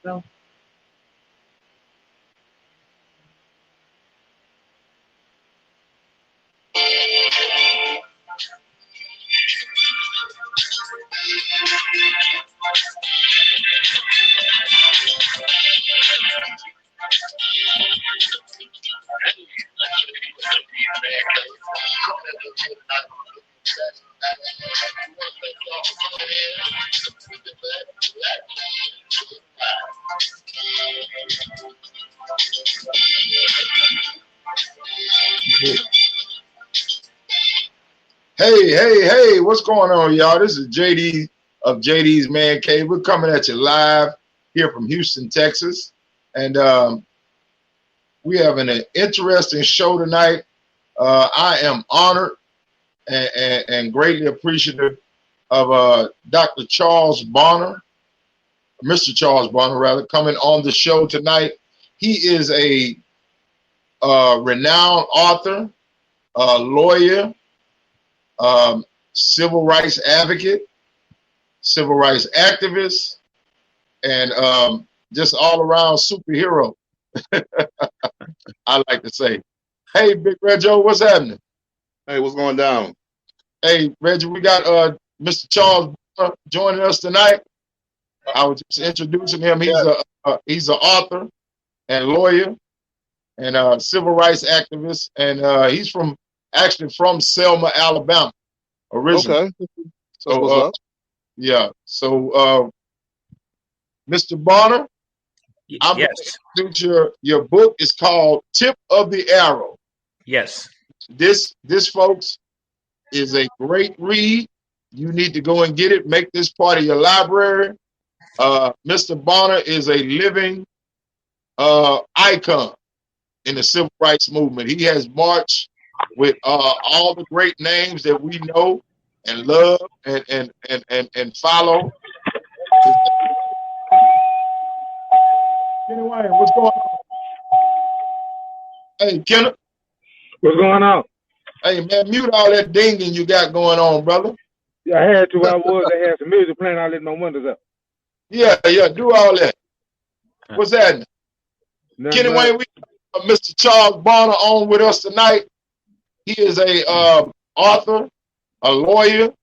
No. Hey, what's going on, y'all? This is JD of JD's Man Cave. We're coming at you live here from Houston, Texas. And we have an interesting show tonight. I am honored and greatly appreciative of Dr. Charles Bonner, Mr. Charles Bonner, rather, coming on the show tonight. He is a renowned author, lawyer, civil rights advocate, civil rights activist, and just all around superhero. I like to say. Hey, Big Reggie, what's happening? Hey, what's going down? Hey, Reggie, we got Mr. Charles joining us tonight. I was just introducing him. He's an author and lawyer and civil rights activist, and he's actually from Selma, Alabama, originally. Okay. So what's up? Yeah. So, Mr. Bonner, I'm Yes. going to introduce your book. Is called Tip of the Arrow. Yes. This, folks, is a great read. You need to go and get it. Make this part of your library. Mr. Bonner is a living icon in the civil rights movement. He has marched with all the great names that we know and love and follow. Kenny Wayne, what's going on? Hey, Kenneth. What's going on? Hey, man, mute all that dinging you got going on, brother. Yeah, I had to. I had some music playing. I let my windows up. Yeah, do all that. What's that? Kenny Wayne, we Mr. Charles Bonner on with us tonight. He is a author, a lawyer,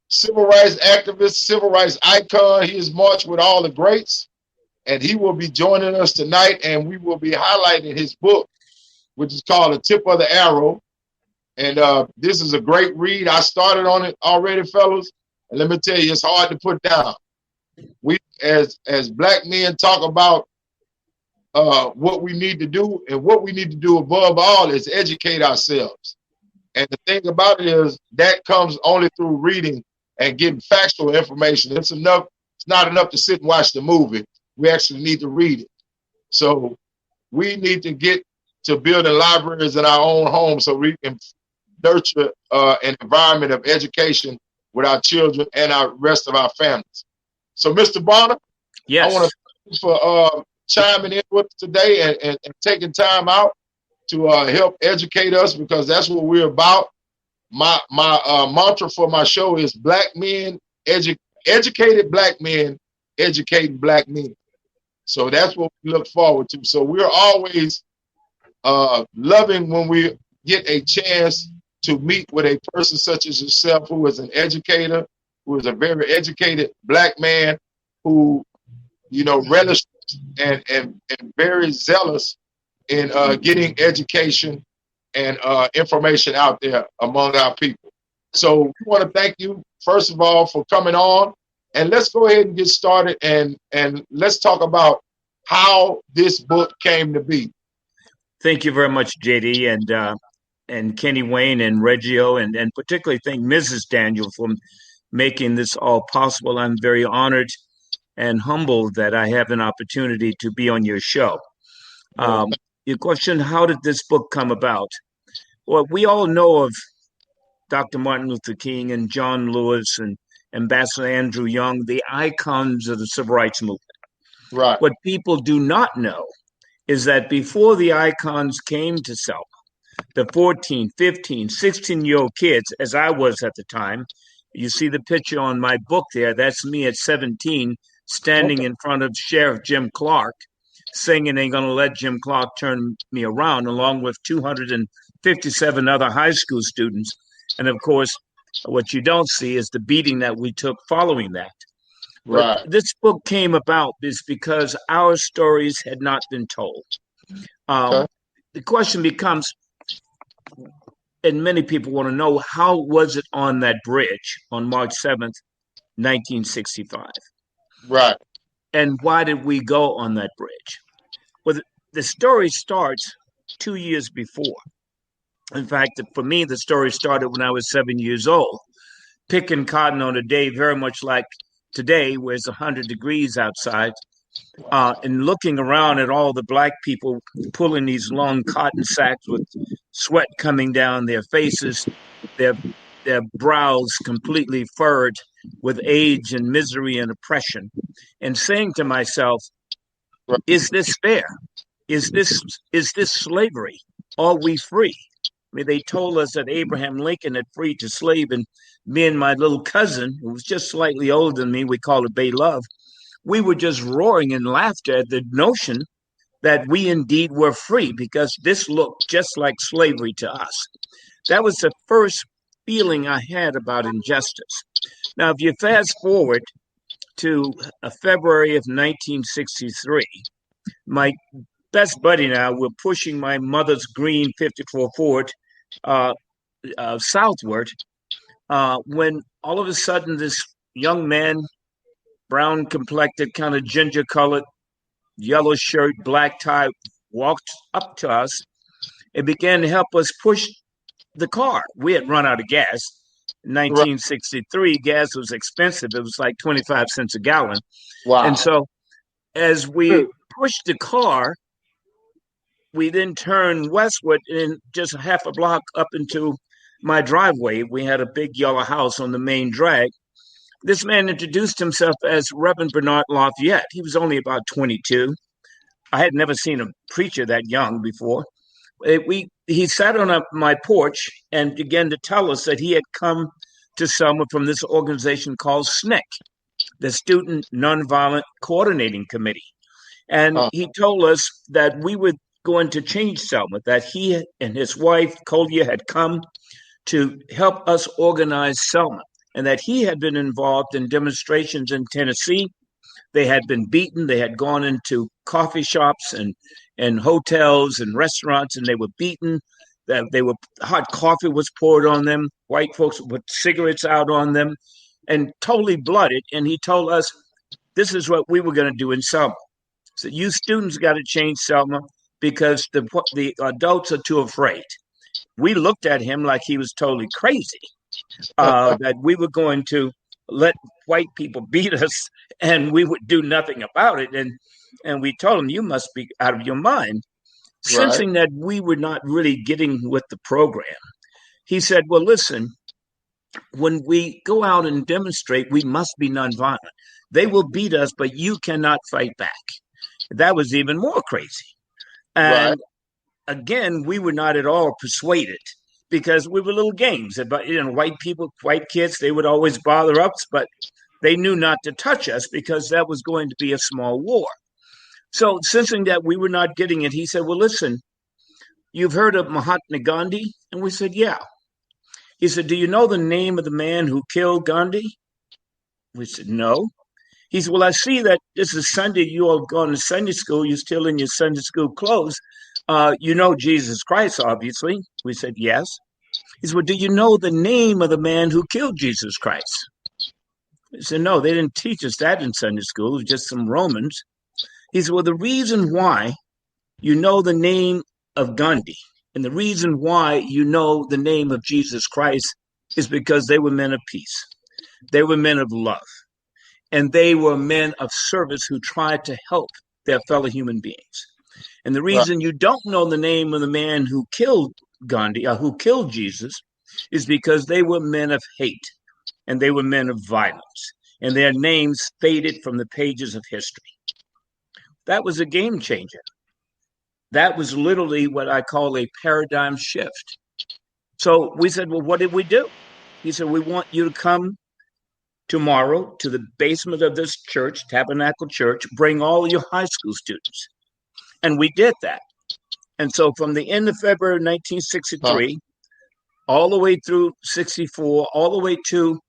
civil rights activist, civil rights icon. He has marched with all the greats, and he will be joining us tonight, and we will be highlighting his book, which is called The Tip of the Arrow. And this is a great read. I started on it already, fellas, and let me tell you, it's hard to put down. We, as black men, talk about what we need to do, and what we need to do above all is educate ourselves. And the thing about it is that comes only through reading and getting factual information. It's not enough to sit and watch the movie. We actually need to read it. So we need to get to building libraries in our own homes so we can nurture an environment of education with our children and our rest of our families. So, Mr. Bonner, Yes. I want to thank you for chiming in with us today and taking time out to help educate us, because that's what we're about. My mantra for my show is black men, educated black men, educating black men. So that's what we look forward to. So we're always loving when we get a chance to meet with a person such as yourself, who is an educator, who is a very educated black man, who, relishes and very zealous in getting education and information out there among our people. So we want to thank you, first of all, for coming on. And let's go ahead and get started, and let's talk about how this book came to be. Thank you very much, JD, and Kenny Wayne and Reggio, and particularly thank Mrs. Daniel for making this all possible. I'm very honored and humbled that I have an opportunity to be on your show. Your question, how did this book come about? Well, we all know of Dr. Martin Luther King and John Lewis and Ambassador Andrew Young, the icons of the civil rights movement. Right. What people do not know is that before the icons came to Selma, the 14, 15, 16-year-old kids, as I was at the time, you see the picture on my book there, that's me at 17, standing in front of Sheriff Jim Clark, saying they're going to let Jim Clark turn me around, along with 257 other high school students. And of course, what you don't see is the beating that we took following that. But this book came about is because our stories had not been told. The question becomes, and many people want to know, how was it on that bridge on March 7th, 1965? Right. And why did we go on that bridge? Well, the story starts 2 years before. In fact, for me, the story started when I was 7 years old, picking cotton on a day very much like today, where it's 100 degrees outside, and looking around at all the black people pulling these long cotton sacks with sweat coming down their faces, their brows completely furrowed with age and misery and oppression, and saying to myself, is this fair? Is this slavery? Are we free? I mean, they told us that Abraham Lincoln had freed the slave, and me and my little cousin, who was just slightly older than me, we called her Bay Love, we were just roaring in laughter at the notion that we indeed were free, because this looked just like slavery to us. That was the first feeling I had about injustice. Now, if you fast forward to February of 1963, my best buddy and I were pushing my mother's green 54 Ford southward, when all of a sudden this young man, brown complected, kind of ginger colored, yellow shirt, black tie, walked up to us and began to help us push the car. We had run out of gas. In 1963, gas was expensive. It was like 25 cents a gallon. Wow. And so as we pushed the car, we then turned westward and just half a block up into my driveway. We had a big yellow house on the main drag. This man introduced himself as Reverend Bernard Lafayette. He was only about 22. I had never seen a preacher that young before. He sat on my porch and began to tell us that he had come to Selma from this organization called SNCC, the Student Nonviolent Coordinating Committee. And he told us that we were going to change Selma, that he and his wife, Collier, had come to help us organize Selma, and that he had been involved in demonstrations in Tennessee. They had been beaten. They had gone into coffee shops and hotels and restaurants, and they were beaten. Hot coffee was poured on them. White folks put cigarettes out on them, and totally blooded. And he told us, this is what we were going to do in Selma. So you students got to change Selma because the adults are too afraid. We looked at him like he was totally crazy, that we were going to let white people beat us and we would do nothing about it. And we told him, you must be out of your mind. Sensing that we were not really getting with the program, he said, well, listen, when we go out and demonstrate, we must be nonviolent. They will beat us, but you cannot fight back. That was even more crazy. And again, we were not at all persuaded, because we were little games. But white people, white kids, they would always bother us, but they knew not to touch us because that was going to be a small war. So sensing that we were not getting it, he said, well, listen, you've heard of Mahatma Gandhi? And we said, yeah. He said, do you know the name of the man who killed Gandhi? We said, no. He said, well, I see that this is Sunday. You all gone to Sunday school. You're still in your Sunday school clothes. You know Jesus Christ, obviously. We said, yes. He said, well, do you know the name of the man who killed Jesus Christ? We said, no, they didn't teach us that in Sunday school. It was just some Romans. He said, well, the reason why you know the name of Gandhi and the reason why you know the name of Jesus Christ is because they were men of peace. They were men of love. And they were men of service who tried to help their fellow human beings. And the reason you don't know the name of the man who killed Gandhi, or who killed Jesus, is because they were men of hate and they were men of violence. And their names faded from the pages of history. That was a game changer. That was literally what I call a paradigm shift. So we said, well, what did we do? He said, we want you to come tomorrow to the basement of this church, Tabernacle Church, bring all your high school students. And we did that. And so from the end of February 1963, all the way through 64, all the way to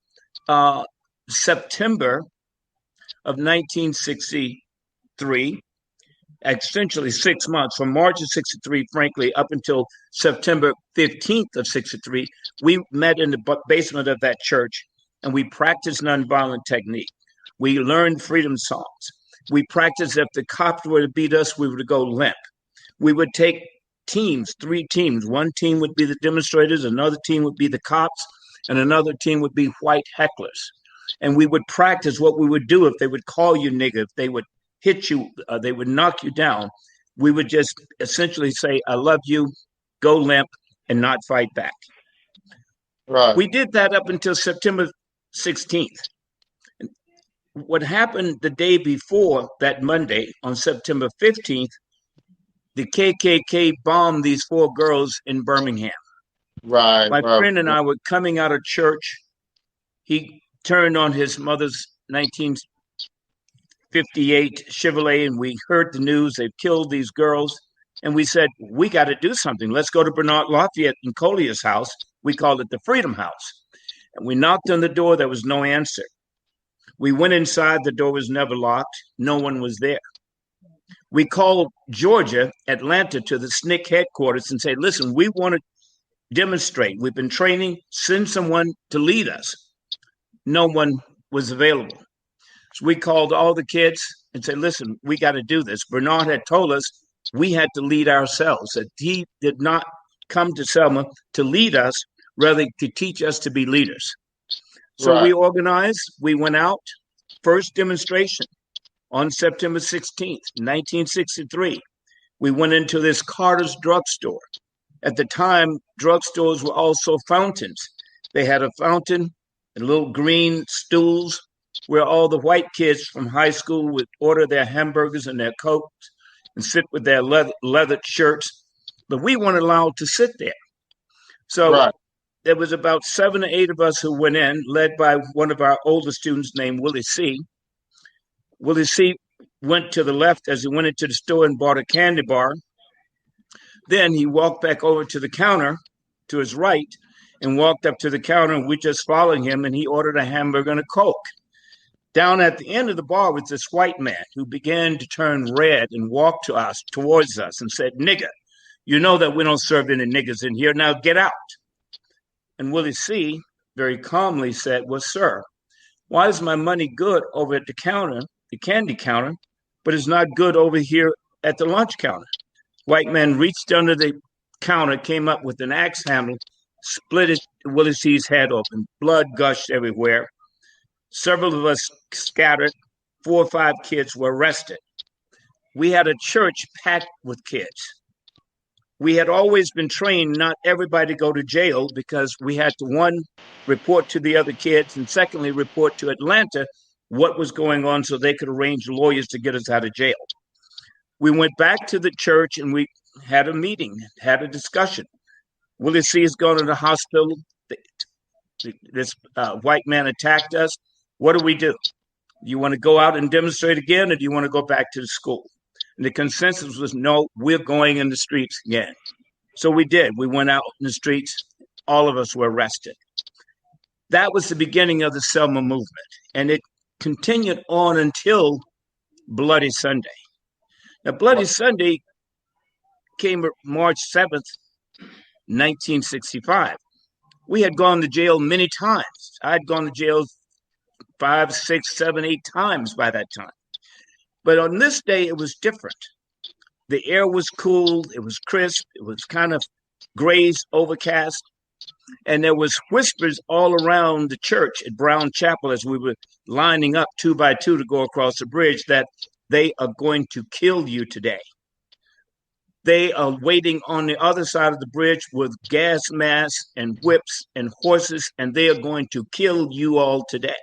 September of 1963, essentially 6 months, from March of 63, frankly, up until September 15th of 63, we met in the basement of that church and we practiced nonviolent technique. We learned freedom songs. We practiced if the cops were to beat us, we were to go limp. We would take teams, 3 teams. One team would be the demonstrators, another team would be the cops, and another team would be white hecklers. And we would practice what we would do if they would call you nigger, if they would hit you, they would knock you down. We would just essentially say, I love you, go limp, and not fight back. Right. We did that up until September 16th. What happened the day before that Monday, on September 15th, the KKK bombed these 4 girls in Birmingham. Right. My friend and I were coming out of church. He turned on his mother's 1958 Chevrolet, and we heard the news. They've killed these girls. And we said, we got to do something. Let's go to Bernard Lafayette and Collier's house. We called it the Freedom House. And we knocked on the door. There was no answer. We went inside. The door was never locked. No one was there. We called Georgia, Atlanta, to the SNCC headquarters and said, listen, we want to demonstrate. We've been training. Send someone to lead us. No one was available. So we called all the kids and said, listen, we got to do this. Bernard had told us we had to lead ourselves, that he did not come to Selma to lead us, rather to teach us to be leaders. So we organized. We went out. First demonstration on September 16th, 1963. We went into this Carter's drugstore. At the time, drugstores were also fountains. They had a fountain and little green stools where all the white kids from high school would order their hamburgers and their Cokes and sit with their leather shirts. But we weren't allowed to sit there. So there was about 7 or 8 of us who went in, led by one of our older students named Willie C. Willie C. went to the left as he went into the store and bought a candy bar. Then he walked back over to the counter to his right and walked up to the counter, and we just followed him, and he ordered a hamburger and a Coke. Down at the end of the bar was this white man who began to turn red and walk towards us and said, nigger, you know that we don't serve any niggers in here. Now get out. And Willie C. very calmly said, well, sir, why is my money good over at the counter, the candy counter, but it's not good over here at the lunch counter? White man reached under the counter, came up with an axe handle, split Willie C.'s head open. Blood gushed everywhere. Several of us scattered. 4 or 5 kids were arrested. We had a church packed with kids. We had always been trained not everybody to go to jail because we had to, 1, report to the other kids, and secondly, report to Atlanta what was going on so they could arrange lawyers to get us out of jail. We went back to the church and we had a meeting, had a discussion. Willie C. is going to the hospital. This white man attacked us. What do? Do you want to go out and demonstrate again, or do you want to go back to the school? And the consensus was, no, we're going in the streets again. So we did. We went out in the streets. All of us were arrested. That was the beginning of the Selma movement. And it continued on until Bloody Sunday. Now, Bloody Sunday came March 7th, 1965. We had gone to jail many times. I'd gone to jail 5, 6, 7, 8 times by that time. But on this day, it was different. The air was cool. It was crisp. It was kind of grayish, overcast. And there was whispers all around the church at Brown Chapel as we were lining up 2 by 2 to go across the bridge that they are going to kill you today. They are waiting on the other side of the bridge with gas masks and whips and horses, and they are going to kill you all today.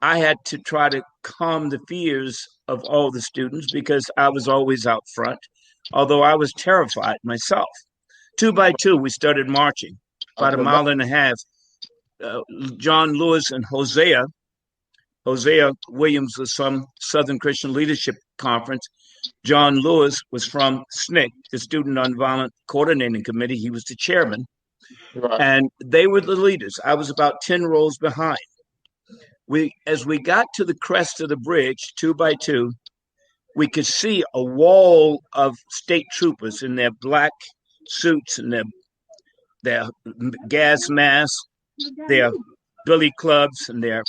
I had to try to calm the fears of all the students because I was always out front, although I was terrified myself. 2 by 2, we started marching about a mile and a half John Lewis and Hosea Williams was from Southern Christian Leadership Conference. John Lewis was from SNCC, the Student Nonviolent Coordinating Committee. He was the chairman. Right. And they were the leaders. I was about 10 rows behind. As we got to the crest of the bridge, 2 by 2, we could see a wall of state troopers in their black suits and their gas masks, their billy clubs, and their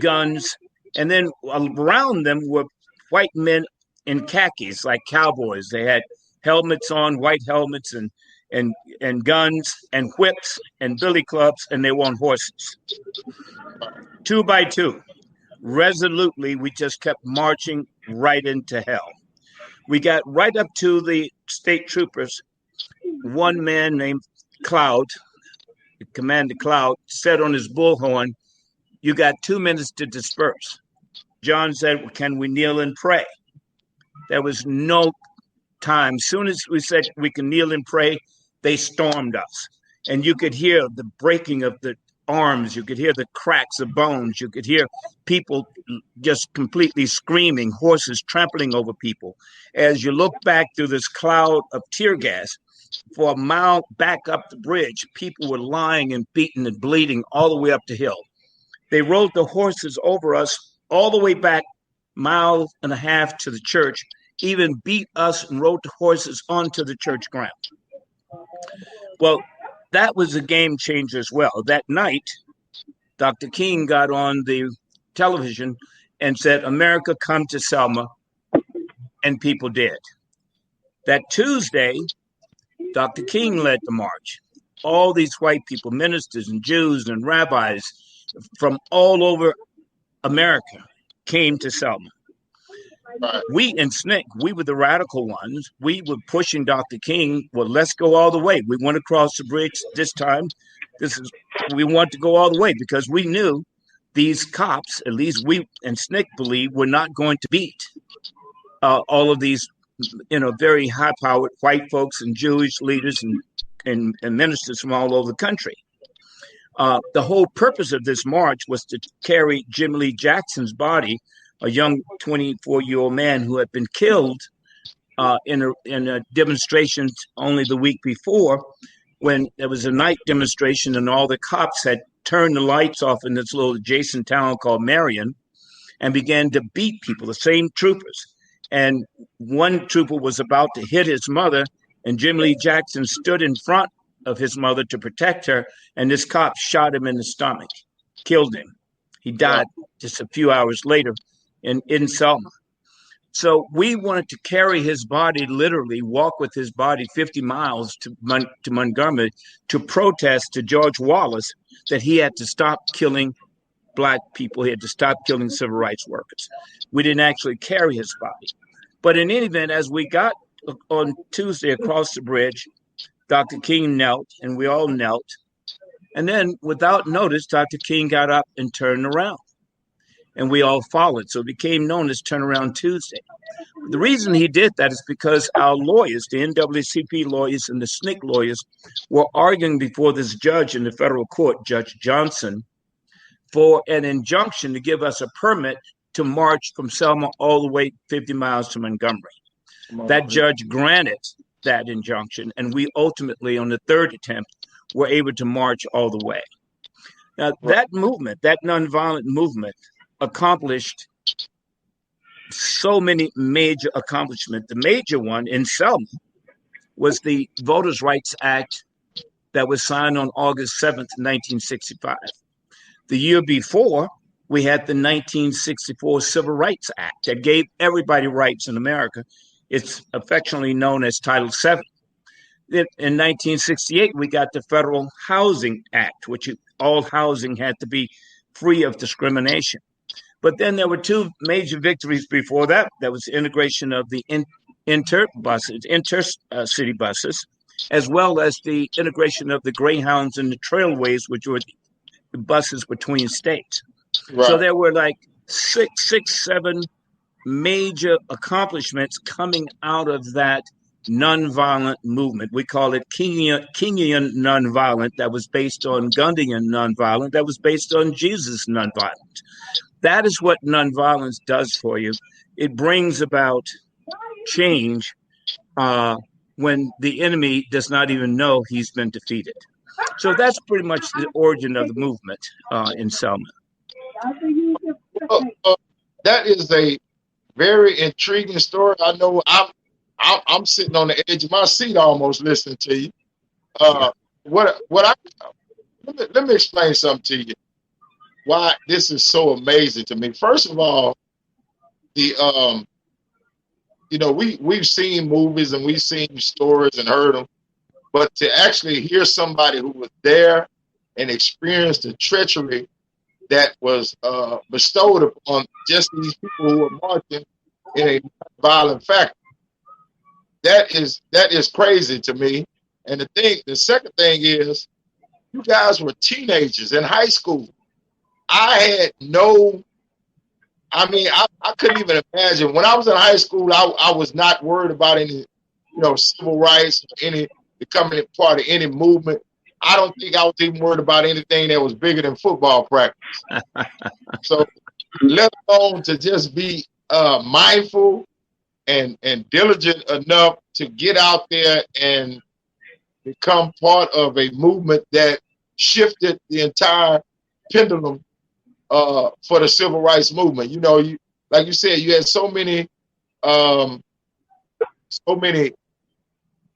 guns. And then around them were white men in khakis, like cowboys. They had helmets on, white helmets, and guns and whips and billy clubs, and they were on horses. 2 by 2. Resolutely, we just kept marching right into hell. We got right up to the state troopers. One man named Cloud, Commander Cloud, said on his bullhorn, "You got 2 minutes to disperse." John said, "Well, can we kneel and pray?" There was no time. As soon as we said we can kneel and pray, they stormed us. And you could hear the breaking of the arms. You could hear the cracks of bones. You could hear people just completely screaming, horses trampling over people. As you look back through this cloud of tear gas, for a mile back up the bridge, people were lying and beaten and bleeding all the way up the hill. They rode the horses over us all the way back, 1.5 miles to the church, even beat us and rode the horses onto the church ground. Well, that was a game changer as well. That night, Dr. King got on the television and said, "America, come to Selma," and people did. That Tuesday, Dr. King led the march. All these white people, ministers and Jews and rabbis from all over America came to Selma. We in SNCC, we were the radical ones. We were pushing Dr. King. Well, let's go all the way. We went across the bridge this time. We want to go all the way because we knew these cops, at least we in SNCC believe, were not going to beat all of these, very high-powered white folks and Jewish leaders and ministers from all over the country. The whole purpose of this march was to carry Jim Lee Jackson's body, a young 24-year-old man who had been killed in a demonstration only the week before, when there was a night demonstration and all the cops had turned the lights off in this little adjacent town called Marion and began to beat people, the same troopers. And one trooper was about to hit his mother, and Jim Lee Jackson stood in front of his mother to protect her, and this cop shot him in the stomach, killed him. He died just a few hours later in Selma. So we wanted to carry his body, literally walk with his body 50 miles to Montgomery to protest to George Wallace that he had to stop killing Black people. He had to stop killing civil rights workers. We didn't actually carry his body. But in any event, as we got on Tuesday across the bridge, Dr. King knelt, and we all knelt. And then, without notice, Dr. King got up and turned around. And we all followed. So it became known as Turnaround Tuesday. The reason he did that is because our lawyers, the NAACP lawyers and the SNCC lawyers, were arguing before this judge in the federal court, Judge Johnson, for an injunction to give us a permit to march from Selma all the way 50 miles to Montgomery. That judge granted that injunction, and we ultimately, on the third attempt, were able to march all the way. Now, that movement, that nonviolent movement, accomplished so many major accomplishments. The major one in Selma was the Voters' Rights Act that was signed on August 7th, 1965. The year before, we had the 1964 Civil Rights Act that gave everybody rights in America. It's affectionately known as Title VII. In 1968, we got the Federal Housing Act, which all housing had to be free of discrimination. But then there were two major victories before that. That was the integration of the intercity buses, as well as the integration of the Greyhounds and the Trailways, which were buses between states. Right. So there were like six, seven major accomplishments coming out of that nonviolent movement. We call it Kingian nonviolent. That was based on Gandhian nonviolent. That was based on Jesus nonviolent. That is what nonviolence does for you. It brings about change when the enemy does not even know he's been defeated. So that's pretty much the origin of the movement in Selma. That is a very intriguing story. I know I'm sitting on the edge of my seat almost listening to you. Let me explain something to you. Why this is so amazing to me. First of all, we've seen movies and we've seen stories and heard them, but to actually hear somebody who was there and experienced the treachery that was bestowed upon just these people who were marching in a violent fashion, that is crazy to me. And the second thing is, you guys were teenagers in high school. I couldn't even imagine. When I was in high school, I was not worried about any, civil rights, any becoming part of any movement. I don't think I was even worried about anything that was bigger than football practice. So let alone to just be mindful and diligent enough to get out there and become part of a movement that shifted the entire pendulum for the civil rights movement. Like you said, you had so many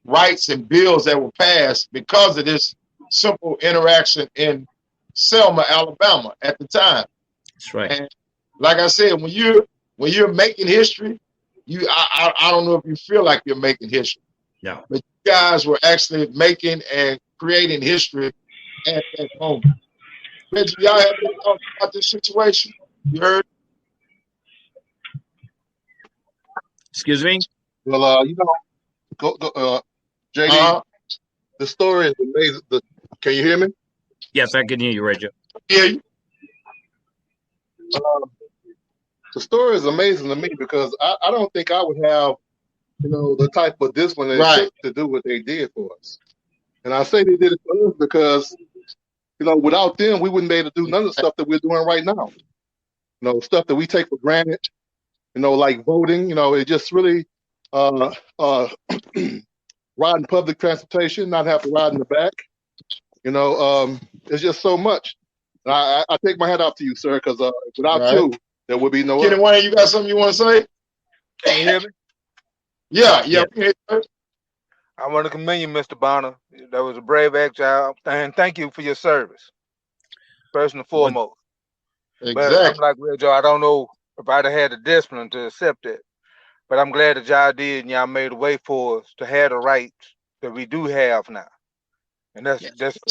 rights and bills that were passed because of this simple interaction in Selma, Alabama at the time. That's right. And like I said, when you're making history, I don't know if you feel like you're making history. No. But you guys were actually making and creating history at that moment. Reggie, y'all have any thoughts about this situation? You heard? Excuse me? Well, JD, the story is amazing. Can you hear me? Yes, I can hear you, Reggie. Yeah. The story is amazing to me because I don't think I would have, the type of discipline it took to do what they did for us. And I say they did it for us because, without them, we wouldn't be able to do none of the stuff that we're doing right now. Stuff that we take for granted, like voting, it just really riding public transportation, not have to ride in the back. It's just so much. And I take my hat off to you, sir, because without you, there would be no Kenny Wayne, you got something you want to say? Can you hear me? Yeah. I want to commend you, Mr. Bonner. That was a brave act, child, and thank you for your service, first and foremost. Exactly. But I'm like Red Joe, I don't know if I'd have had the discipline to accept it, but I'm glad that y'all did and y'all made a way for us to have the rights that we do have now. And that's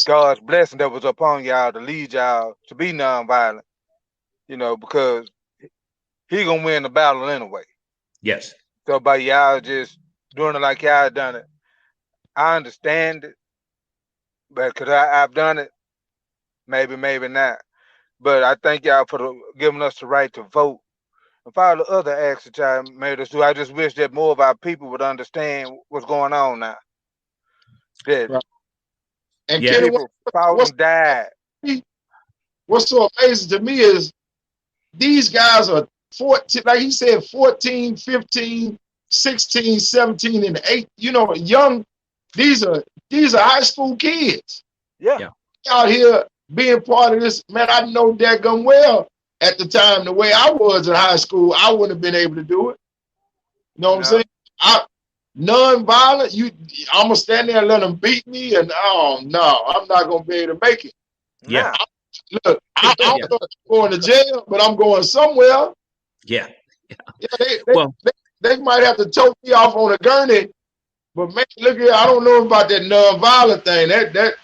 God's blessing that was upon y'all to lead y'all to be nonviolent, because he gonna win the battle anyway. Yes. So by y'all just doing it like y'all done it, I understand it, but because I've done it, maybe not. But I thank y'all for giving us the right to vote and follow the other acts that y'all made us do. I just wish that more of our people would understand what's going on now. That and people fought and died. What's so amazing to me is these guys are 14, like he said, 14, 15, 16, 17, and 8, young. These are high school kids. Yeah. Out here being part of this, man. I know daggum well at the time, the way I was in high school, I wouldn't have been able to do it. You know what I'm saying? Non-violent, I'm gonna stand there and let them beat me, and oh no, I'm not gonna be able to make it. Yeah. Look, I'm not going to jail, but I'm going somewhere. Yeah. They might have to tote me off on a gurney, but man, look here, I don't know about that non-violent thing. That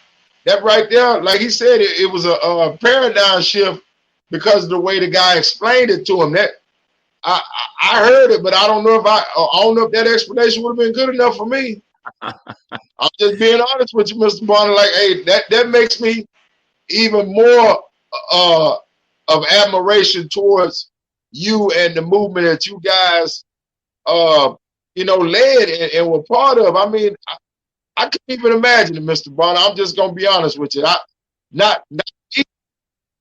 right there, like he said, it was a paradigm shift because of the way the guy explained it to him. That I heard it, but I don't know if that explanation would have been good enough for me. I'm just being honest with you, Mr. Bonner. Like, hey, that makes me even more of admiration towards you and the movement that you guys led and were part of. I mean, I couldn't even imagine it, Mr. Bonner. I'm just gonna be honest with you. Not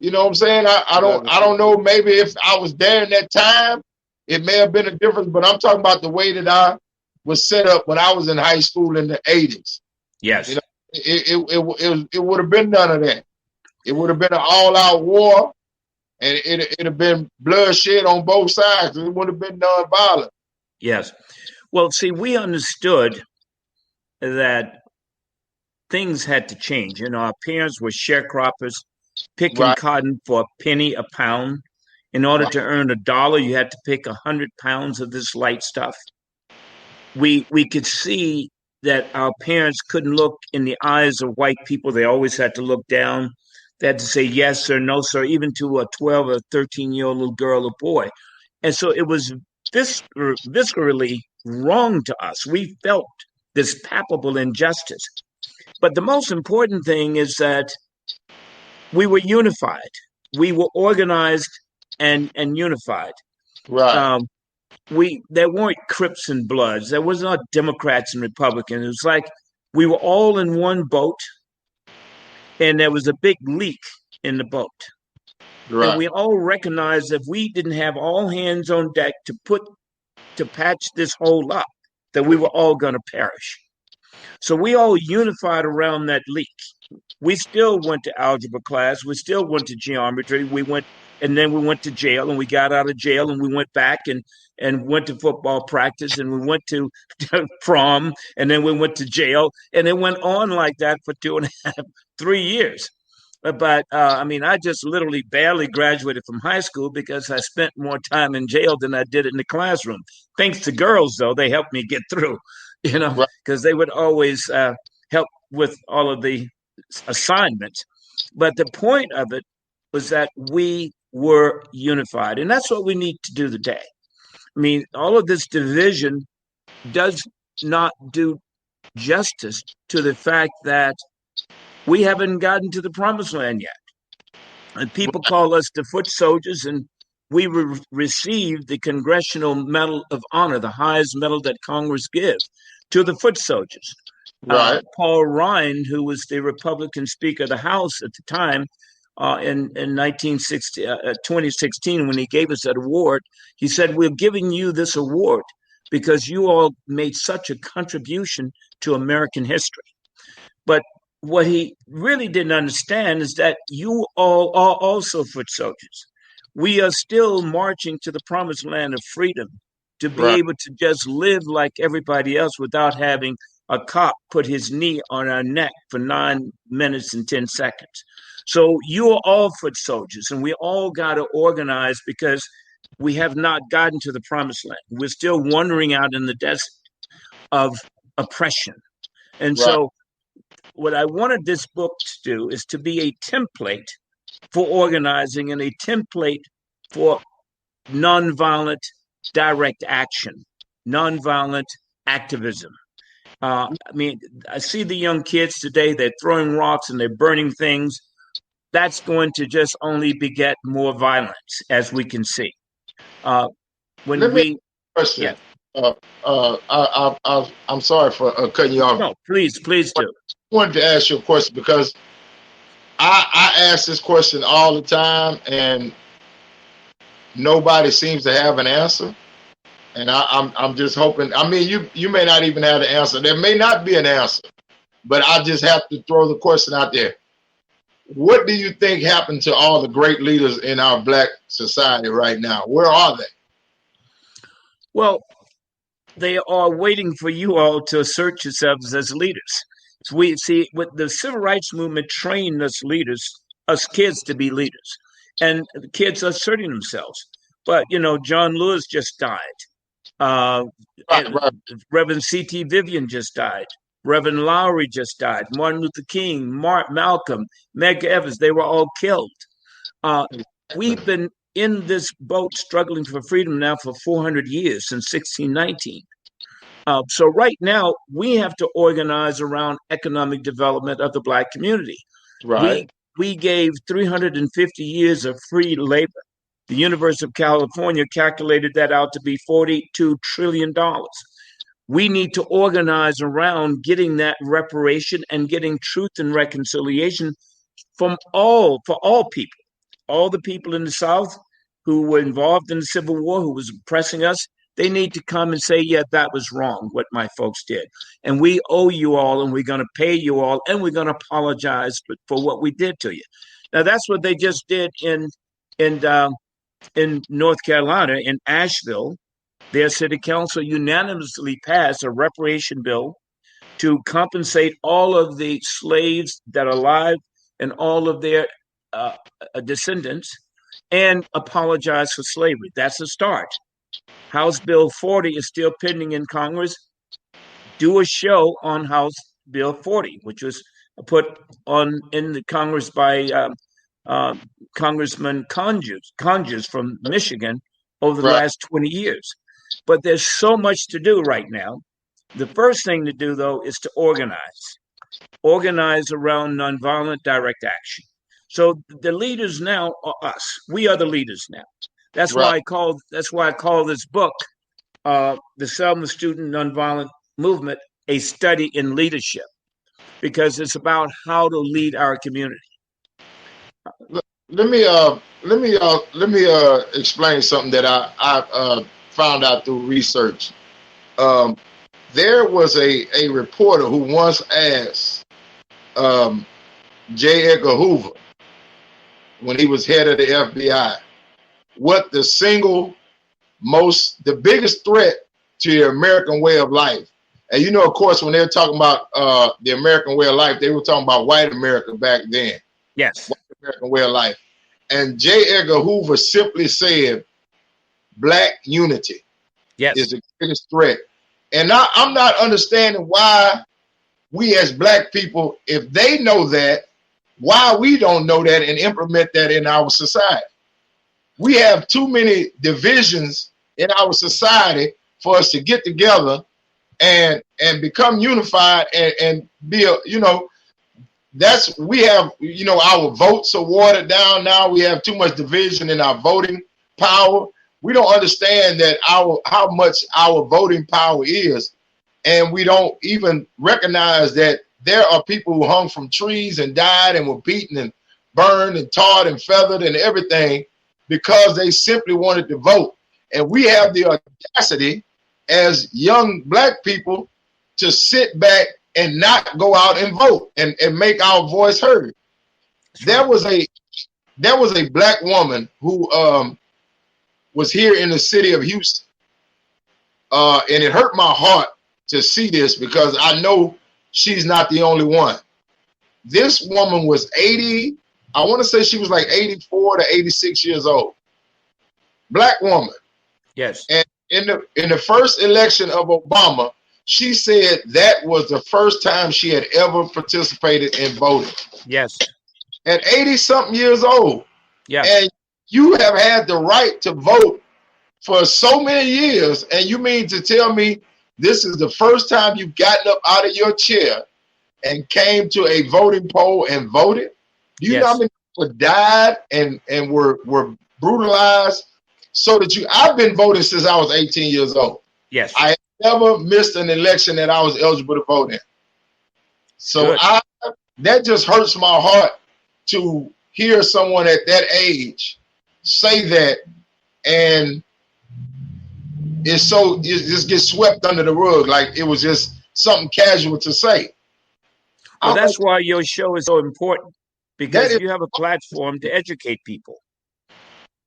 you know what I'm saying? I don't know. Maybe if I was there in that time, it may have been a difference. But I'm talking about the way that I was set up when I was in high school in the 80s. Yes. It would have been none of that. It would have been an all-out war, and it'd have been bloodshed on both sides. It would have been non-violent. Yes. Well, see, we understood that things had to change. Our parents were sharecroppers, picking cotton for a penny a pound. In order to earn $1, you had to pick 100 pounds of this light stuff. We could see that our parents couldn't look in the eyes of white people. They always had to look down. They had to say yes sir, no sir, even to a 12 or 13-year-old little girl or boy. And so it was viscerally wrong to us. We felt this palpable injustice. But the most important thing is that we were unified. We were organized and unified. Right. There weren't Crips and Bloods. There was not Democrats and Republicans. It was like we were all in one boat, and there was a big leak in the boat. Right. And we all recognized if we didn't have all hands on deck to patch this hole up, that we were all going to perish. So we all unified around that leak. We still went to algebra class. We still went to geometry. And then we went to jail, and we got out of jail, and we went back and went to football practice, and we went to prom, and then we went to jail, and it went on like that for 2.5, 3 years. But I just literally barely graduated from high school because I spent more time in jail than I did in the classroom. Thanks to girls, though, they helped me get through, because they would always help with all of the assignments. But the point of it was that we were unified. And that's what we need to do today. I mean, all of this division does not do justice to the fact that we haven't gotten to the promised land yet. And people call us the foot soldiers, and we received the Congressional Medal of Honor, the highest medal that Congress gives to the foot soldiers. Right. Paul Ryan, who was the Republican Speaker of the House at the time, in 2016, when he gave us that award, he said, "We're giving you this award because you all made such a contribution to American history." But what he really didn't understand is that you all are also foot soldiers. We are still marching to the promised land of freedom, to be able to just live like everybody else without having a cop put his knee on our neck for 9 minutes and 10 seconds. So you are all foot soldiers, and we all got to organize because we have not gotten to the promised land. We're still wandering out in the desert of oppression. And so what I wanted this book to do is to be a template for organizing and a template for nonviolent direct action, nonviolent activism. I see the young kids today, they're throwing rocks and they're burning things. That's going to just only beget more violence, as we can see. Question. Yeah. I'm sorry for cutting you off. No, please do. I wanted to ask you a question because I ask this question all the time, and nobody seems to have an answer. And I'm just hoping. I mean, you may not even have the answer. There may not be an answer, but I just have to throw the question out there. What do you think happened to all the great leaders in our Black society right now? Where are they? Well, they are waiting for you all to assert yourselves as leaders. So we see with the civil rights movement trained us leaders, us kids, to be leaders, and the kids are asserting themselves. But John Lewis just died. Reverend C.T. Vivian just died. Reverend Lowry just died. Martin Luther King, Malcolm, Medgar Evers, they were all killed. We've been in this boat struggling for freedom now for 400 years, since 1619. So right now, we have to organize around economic development of the Black community. Right. We gave 350 years of free labor. The University of California calculated that out to be $42 trillion. we need to organize around getting that reparation and getting truth and reconciliation for all people, all the people in the South who were involved in the Civil War, who was oppressing us. They need to come and say, yeah, that was wrong, what my folks did. And we owe you all, and we're going to pay you all, and we're going to apologize for what we did to you. Now, that's what they just did in North Carolina, in Asheville. Their city council unanimously passed a reparation bill to compensate all of the slaves that are alive and all of their descendants and apologize for slavery. That's a start. House Bill 40 is still pending in Congress. Do a show on House Bill 40, which was put on in the Congress by Congressman Conyers from Michigan over the last 20 years. But there's so much to do right now. The first thing to do, though, is to organize around nonviolent direct action. So the leaders now are us. We are the leaders now. That's why I call this book, The Selma Student Nonviolent Movement, a study in leadership, because it's about how to lead our community. Let me explain something that I found out through research. There was a reporter who once asked J. Edgar Hoover, when he was head of the FBI, what the biggest threat to the American way of life. And you know, of course, when they were talking about the American way of life, they were talking about white America back then. Yes. White American way of life. And J. Edgar Hoover simply said, Black unity is the biggest threat. And I'm not understanding why we as Black people, if they know that, why we don't know that and implement that in our society. We have too many divisions in our society for us to get together and become unified and be we have, our votes are watered down now. We have too much division in our voting power. We don't understand that how much our voting power is. And we don't even recognize that there are people who hung from trees and died and were beaten and burned and tarred and feathered and everything because they simply wanted to vote. And we have the audacity as young Black people to sit back and not go out and vote and make our voice heard. There was a Black woman who was here in the city of Houston. And it hurt my heart to see this because I know she's not the only one. This woman was 80, I want to say she was like 84 to 86 years old. Black woman. Yes. And in the first election of Obama, she said that was the first time she had ever participated in voting. Yes. At 80-something years old. Yeah. And you have had the right to vote for so many years, and you mean to tell me this is the first time you've gotten up out of your chair and came to a voting poll and voted? Do you know how many people died and were brutalized so that I've been voting since I was 18 years old. Yes. I never missed an election that I was eligible to vote in. So that just hurts my heart to hear someone at that age say that, and it just gets swept under the rug like it was just something casual to say. Well, that's why your show is so important, because you have a platform to educate people,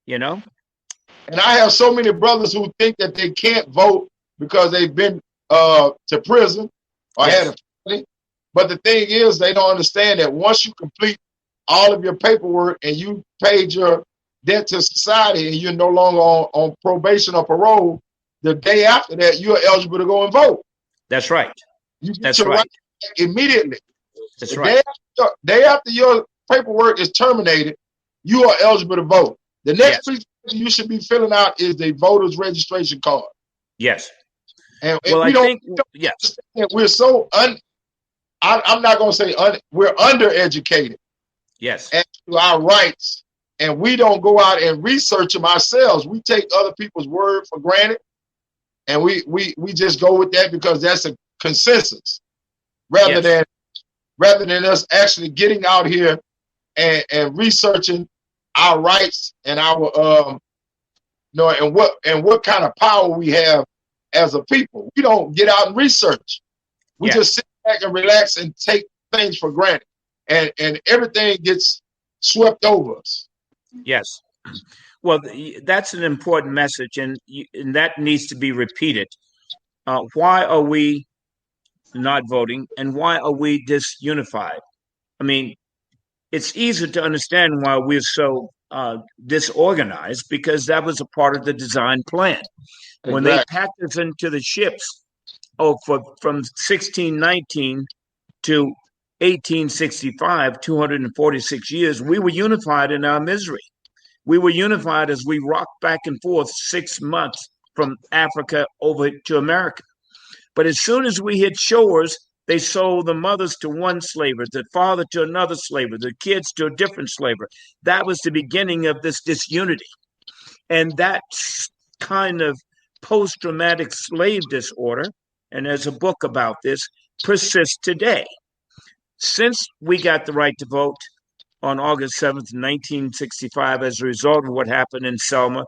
And I have so many brothers who think that they can't vote because they've been to prison or had a family. But the thing is, they don't understand that once you complete all of your paperwork and you paid your debt to society and you're no longer on probation or parole, the day after that, you're eligible to go and vote. That's right. You get your right immediately. That's right. Day after your paperwork is terminated, you are eligible to vote. The next piece you should be filling out is the voter's registration card. Yes. And we're so I'm not going to say we're undereducated. Yes. As to our rights, and we don't go out and research them ourselves. We take other people's word for granted, and we just go with that because that's a consensus, rather than us actually getting out here and researching our rights and our and what kind of power we have as a people. We don't get out and research. We just sit back and relax and take things for granted, and everything gets swept over us. Yes. Well, that's an important message, and that needs to be repeated. Why are we not voting, and why are we disunified? I mean, it's easy to understand why we're so disorganized, because that was a part of the design plan. Exactly. When they packed us into the ships, from 1619 to 1865, 246 years, we were unified in our misery. We were unified as we rocked back and forth 6 months from Africa over to America. But as soon as we hit shores, they sold the mothers to one slaver, the father to another slaver, the kids to a different slaver. That was the beginning of this disunity. And that kind of post-traumatic slave disorder, and there's a book about this, persists today. Since we got the right to vote on August 7th, 1965, as a result of what happened in Selma,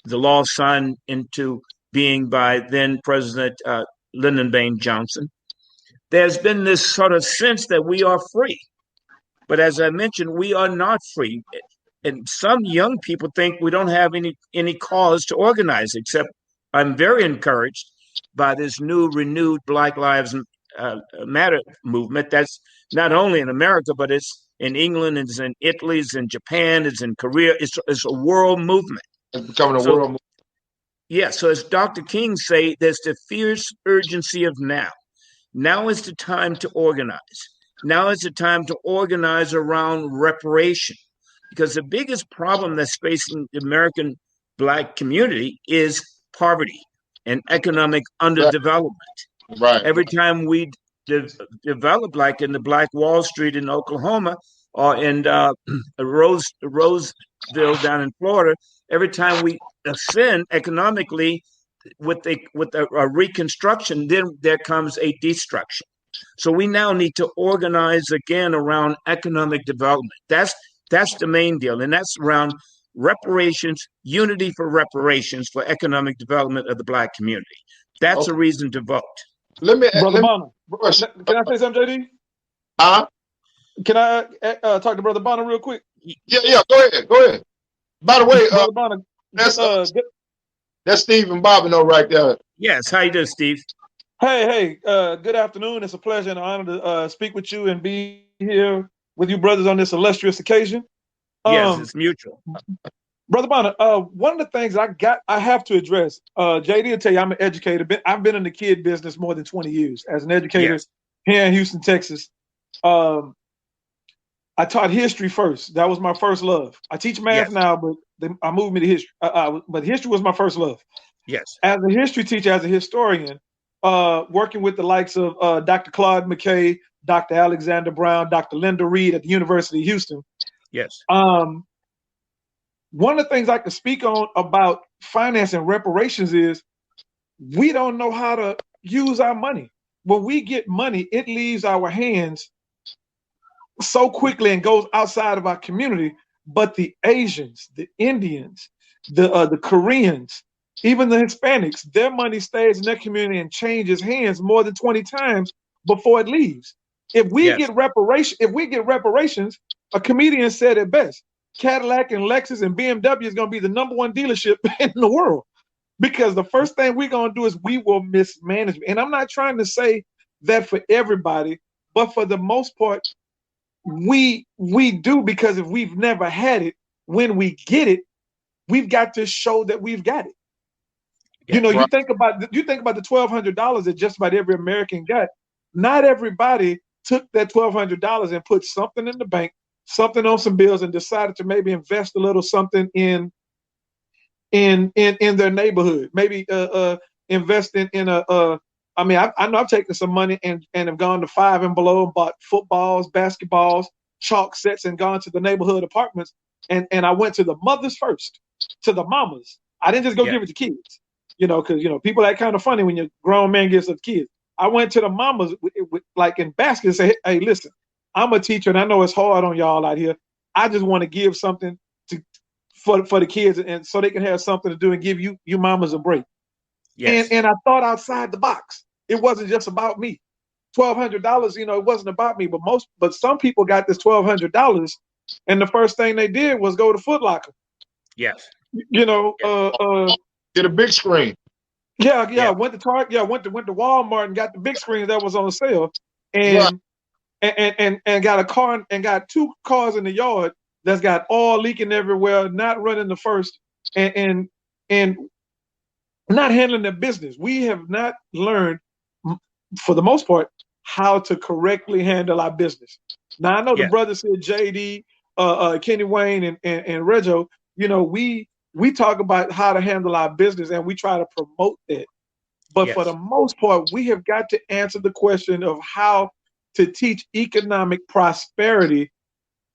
the law signed into being by then President Lyndon Baines Johnson, there's been this sort of sense that we are free. But as I mentioned, we are not free. And some young people think we don't have any cause to organize, except I'm very encouraged by this new renewed Black Lives Matter movement. That's not only in America, but it's in England, it's in Italy, it's in Japan, it's in Korea. It's a world movement. It's becoming a world movement. Yeah, so as Dr. King say, there's the fierce urgency of now. Now is the time to organize. Now is the time to organize around reparation. Because the biggest problem that's facing the American Black community is poverty and economic underdevelopment. Right. Every time we develop, like in the Black Wall Street in Oklahoma or in Roseville down in Florida, every time we ascend economically with a reconstruction, then there comes a destruction. So we now need to organize again around economic development. That's the main deal, and that's around reparations, unity for reparations for economic development of the Black community. That's a reason to vote. Brother Bonner, can I say something, JD? Can I talk to Brother Bonner real quick? Yeah, go ahead. By the way, Brother Bonner, that's Steve and Bobineau right there. Yes, how you doing, Steve? Hey, good afternoon. It's a pleasure and an honor to speak with you and be here with you brothers on this illustrious occasion. Yes, it's mutual. Brother Bonner, one of the things I have to address, JD will tell you I'm an educator. I've been in the kid business more than 20 years as an educator here in Houston, Texas. I taught history first. That was my first love. I teach math now, but I moved me to history. But history was my first love. Yes. As a history teacher, as a historian, working with the likes of Dr. Claude McKay, Dr. Alexander Brown, Dr. Linda Reed at the University of Houston. Yes. One of the things I can speak on about finance and reparations is we don't know how to use our money. When we get money, it leaves our hands so quickly and goes outside of our community. But the Asians, the Indians, the Koreans, even the Hispanics, their money stays in their community and changes hands more than 20 times before it leaves. If we get reparations, a comedian said it best: Cadillac and Lexus and BMW is going to be the #1 dealership in the world, because the first thing we're going to do is we will mismanage. And I'm not trying to say that for everybody, but for the most part, we do, because if we've never had it, when we get it, we've got to show that we've got it. You know, you think about the $1,200 that just about every American got. Not everybody took that $1,200 and put something in the bank, something on some bills, and decided to maybe invest a little something in their neighborhood. Maybe invest in a. I mean, I know I've taken some money and have gone to Five and Below and bought footballs, basketballs, chalk sets, and gone to the neighborhood apartments. And I went to the mothers first, to the mamas. I didn't just go give it to kids. because people act kind of funny when your grown man gets a kid. I went to the mamas like in baskets and say, hey, listen, I'm a teacher and I know it's hard on y'all out here. I just want to give something for the kids and so they can have something to do and give you mamas a break. Yes. And I thought outside the box. It wasn't just about me. $1,200, it wasn't about me, but some people got this $1,200 and the first thing they did was go to Foot Locker. Yes. Get a big screen. Yeah. Went to Target. Yeah, went to Walmart and got the big screen that was on sale, and got a car and got 2 cars in the yard that's got oil leaking everywhere, not running the first, and not handling their business. We have not learned, for the most part, how to correctly handle our business. Now I know the brothers said JD, Kenny Wayne, and Rego. We talk about how to handle our business and we try to promote that. But for the most part, we have got to answer the question of how to teach economic prosperity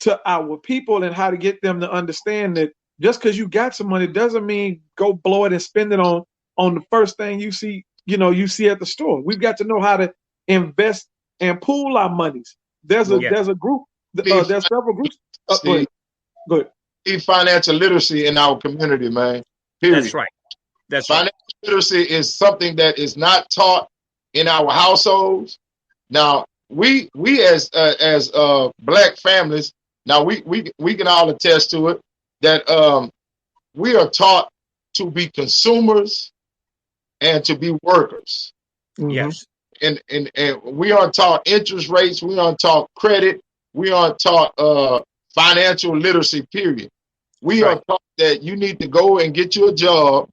to our people and how to get them to understand that just because you got some money doesn't mean go blow it and spend it on the first thing you see, you see at the store. We've got to know how to invest and pool our monies. There's a group, there's several groups. Go ahead. Financial literacy in our community, man. Period. That's right. Financial literacy is something that is not taught in our households. Now, we as Black families, now we can all attest to it that we are taught to be consumers and to be workers. Yes. And we aren't taught interest rates. We aren't taught credit. We aren't taught financial literacy, period. We are taught that you need to go and get you a job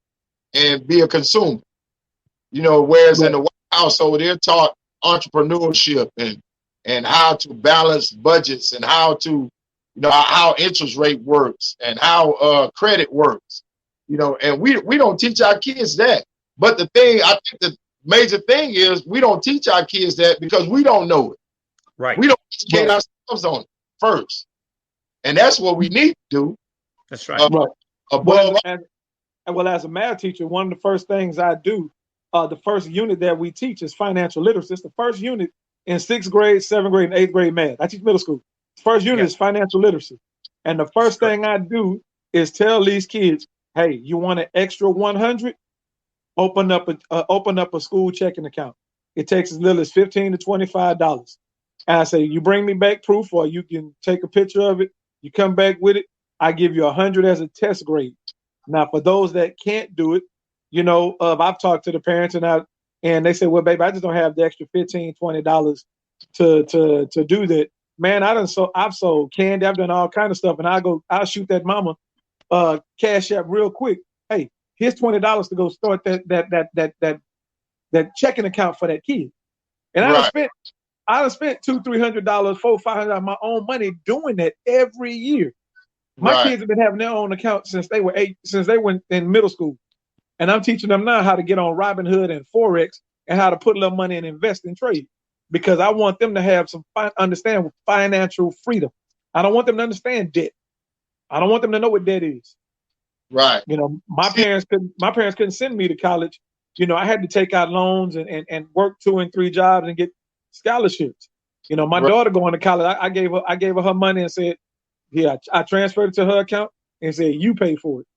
and be a consumer. Whereas in the White household, they're taught entrepreneurship and how to balance budgets and how to, how interest rate works and how credit works. And we don't teach our kids that. But I think the major thing is we don't teach our kids that because we don't know it. Right. We don't educate ourselves on it first. And that's what we need to do. That's right. As a math teacher, one of the first things I do, the first unit that we teach is financial literacy. It's the first unit in 6th grade, 7th grade, and 8th grade math. I teach middle school. The first unit is financial literacy. And the first thing I do is tell these kids, hey, you want an extra 100? Open up a school checking account. It takes as little as $15 to $25. And I say, you bring me back proof, or you can take a picture of it. You come back with it. I give you 100 as a test grade. Now, for those that can't do it, I've talked to the parents and they say, well, baby, I just don't have the extra $15, $20 to do that. Man, I've sold candy. I've done all kind of stuff. And I'll shoot that mama Cash App real quick. Hey, here's $20 to go start that checking account for that kid. And I spent $200, $300, $400, $500 of my own money doing that every year. My kids have been having their own account since they were in middle school. And I'm teaching them now how to get on Robinhood and Forex and how to put a little money and invest in trade. Because I want them to have understand financial freedom. I don't want them to understand debt. I don't want them to know what debt is. Right. My parents couldn't send me to college. I had to take out loans and work 2 and 3 jobs and get scholarships. My daughter going to college, I gave her money and said, yeah, I transferred it to her account and said, you pay for it.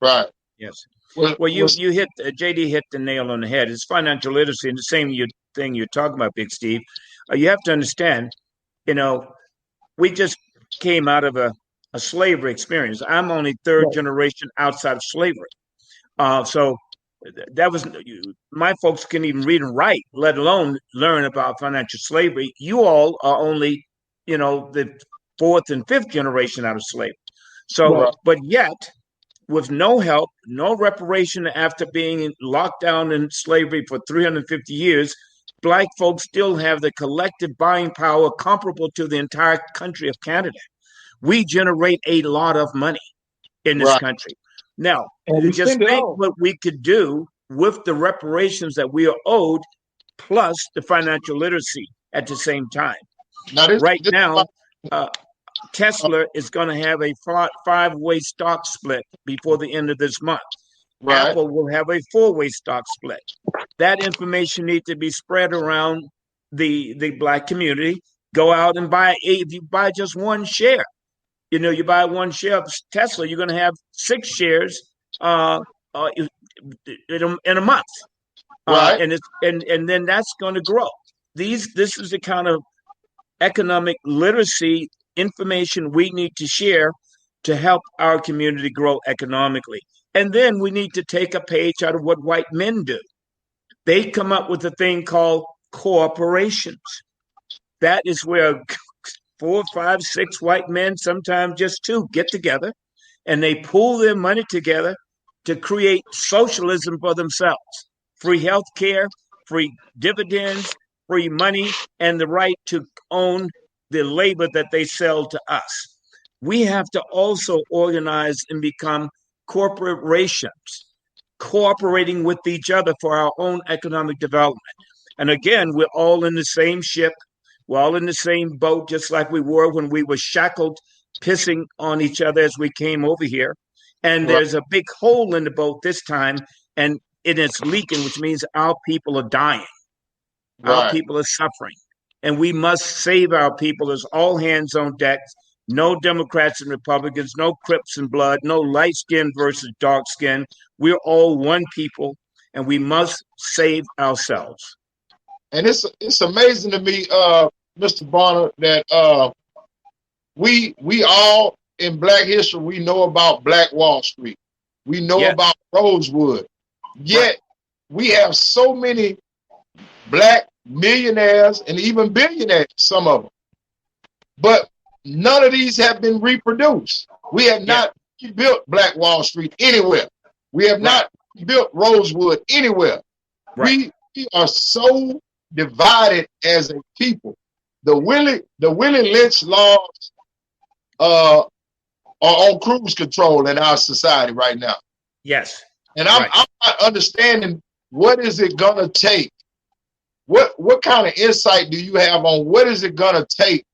Right. Yes. Well, you hit JD hit the nail on the head. It's financial literacy, and the same thing you're talking about, Big Steve. You have to understand, we just came out of a slavery experience. I'm only 3rd generation outside of slavery. So that was, my folks couldn't even read and write, let alone learn about financial slavery. You all are only, the 4th and 5th generation out of slavery. So, but yet, with no help, no reparation after being locked down in slavery for 350 years, Black folks still have the collective buying power comparable to the entire country of Canada. We generate a lot of money in this country. Now, just think what we could do with the reparations that we are owed, plus the financial literacy at the same time. Now, Tesla is going to have a 5-way stock split before the end of this month. Right. Apple will have a four-way stock split. That information needs to be spread around the Black community. Go out and buy, if you buy just one share, you buy one share of Tesla, you're going to have 6 shares in a month. Right. And then that's going to grow. This is the kind of economic literacy information we need to share to help our community grow economically. And then we need to take a page out of what white men do. They come up with a thing called corporations. That is where 4, 5, 6 white men, sometimes just 2, get together, and they pool their money together to create socialism for themselves. Free health care, free dividends, free money, and the right to own the labor that they sell to us. We have to also organize and become corporations, cooperating with each other for our own economic development. And again, we're all in the same ship. We're all in the same boat, just like we were when we were shackled, pissing on each other as we came over here. And there's a big hole in the boat this time, and it is leaking, which means our people are dying. Our people are suffering. And we must save our people. As all hands on deck. No Democrats and Republicans, no Crips and Blood, no light skin versus dark skin. We're all one people, and we must save ourselves. And it's amazing to me, Mr. Bonner, that we all in Black history, we know about Black Wall Street. We know about Rosewood. Yet we have so many Black millionaires and even billionaires, some of them. But none of these have been reproduced. We have not built Black Wall Street anywhere. We have not built Rosewood anywhere. We are so divided as a people. The Willie Lynch laws are on cruise control in our society right now. Yes. And I'm not understanding, what is it gonna take? What kind of insight do you have on what is it gonna take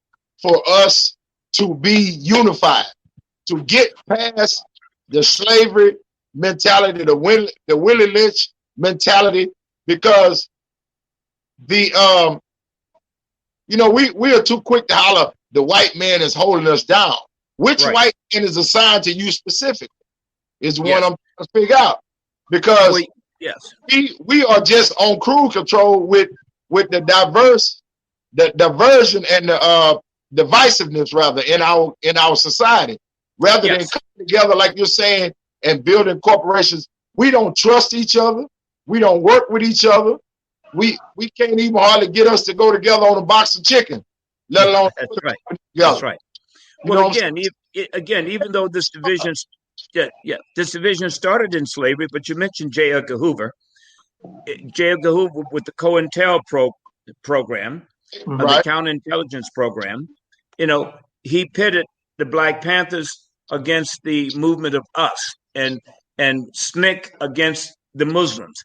for us to be unified, to get past the slavery mentality, the Willie Lynch mentality? Because we are too quick to holler the white man is holding us down. Which white man is assigned to you specifically is what I'm trying to figure out. Because we are just on cruise control with the diversion and the divisiveness rather in our society, rather than coming together like you're saying and building corporations. We don't trust each other. We don't work with each other. We can't even hardly get us to go together on a box of chicken, let alone That's right. Well, again, even though this division started in slavery, but you mentioned J. Edgar Hoover. J. Edgar Hoover with the COINTEL program, the counterintelligence program, he pitted the Black Panthers against the movement of us, and SNCC against the Muslims.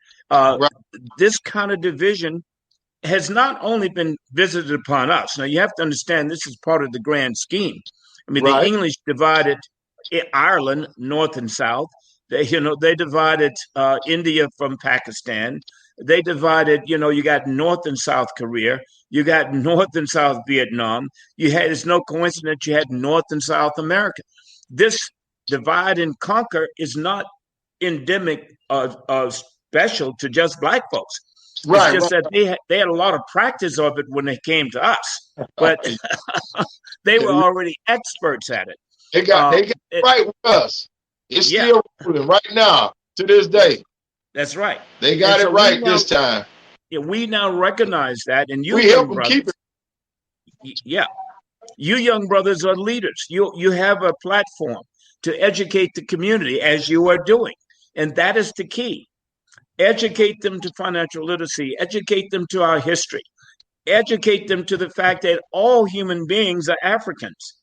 This kind of division has not only been visited upon us. Now, you have to understand this is part of the grand scheme. I mean, the English divided Ireland, north and south. They divided India from Pakistan. They divided, you got North and South Korea. You got North and South Vietnam. It's no coincidence you had North and South America. This divide and conquer is not endemic special to just Black folks. It's just that they had a lot of practice of it when they came to us, but they were already experts at it. They got right with us. It's still ruling right now to this day. That's right. They got it right this time. Yeah, we now recognize that, and we help them keep it. Yeah, you young brothers are leaders. You have a platform to educate the community as you are doing, and that is the key. Educate them to financial literacy. Educate them to our history. Educate them to the fact that all human beings are Africans.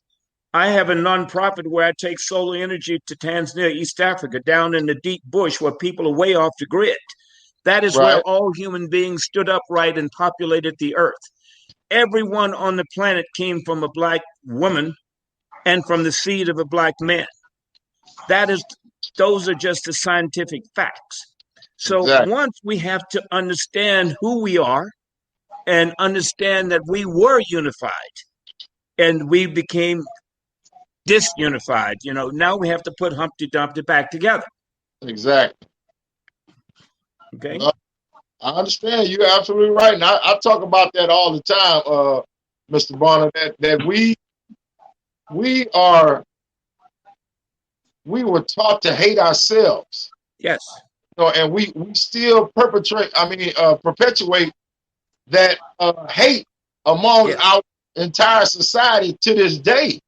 I have a nonprofit where I take solar energy to Tanzania, East Africa, down in the deep bush where people are way off the grid. That is where all human beings stood upright and populated the earth. Everyone on the planet came from a Black woman and from the seed of a Black man. That is those are just the scientific facts. So Exactly. once we have to understand who we are and understand that we were unified and we became disunified, now we have to put Humpty Dumpty back together. Exactly. Okay. I understand. You're absolutely right. And I talk about that all the time, Mr. Bonner, that we were taught to hate ourselves. Yes. And we still perpetuate that hate among our entire society to this day.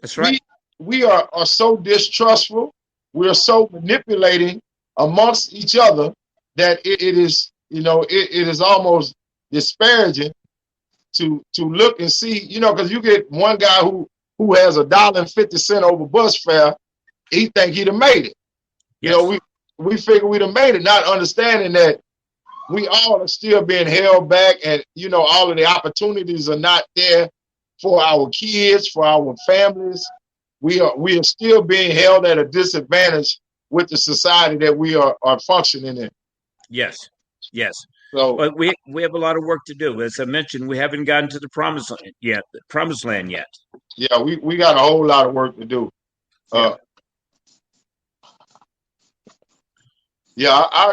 That's right. We are so distrustful. We are so manipulating amongst each other that it is, it is almost disparaging to look and see, because you get one guy who has $1.50 over bus fare, he think he'd have made it. Yes. We figure we'd have made it, not understanding that we all are still being held back, and all of the opportunities are not there for our kids, for our families. We are still being held at a disadvantage with the society that we are functioning in. Yes. So, but we have a lot of work to do. As I mentioned, we haven't gotten to the promised land yet. Yeah, we got a whole lot of work to do. I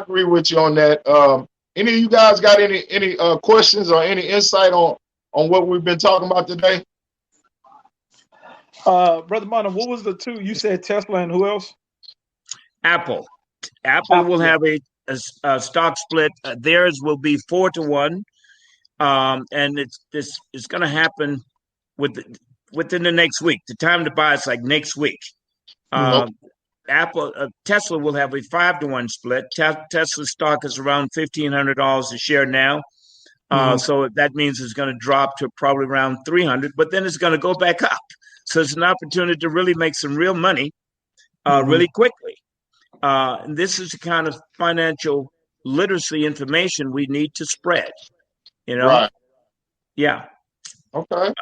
agree with you on that. Any of you guys got any questions or any insight on what we've been talking about today? Brother Bonner, what was the two? You said Tesla and who else? Apple. Apple will have a stock split. Theirs will be 4-1, and it's going to happen within the next week. The time to buy is like next week. Tesla will have a 5-1 split. Tesla stock is around $1,500 a share now. So that means it's going to drop to probably around 300, but then it's going to go back up. So it's an opportunity to really make some real money really quickly. And this is the kind of financial literacy information we need to spread. Right. Yeah. Okay.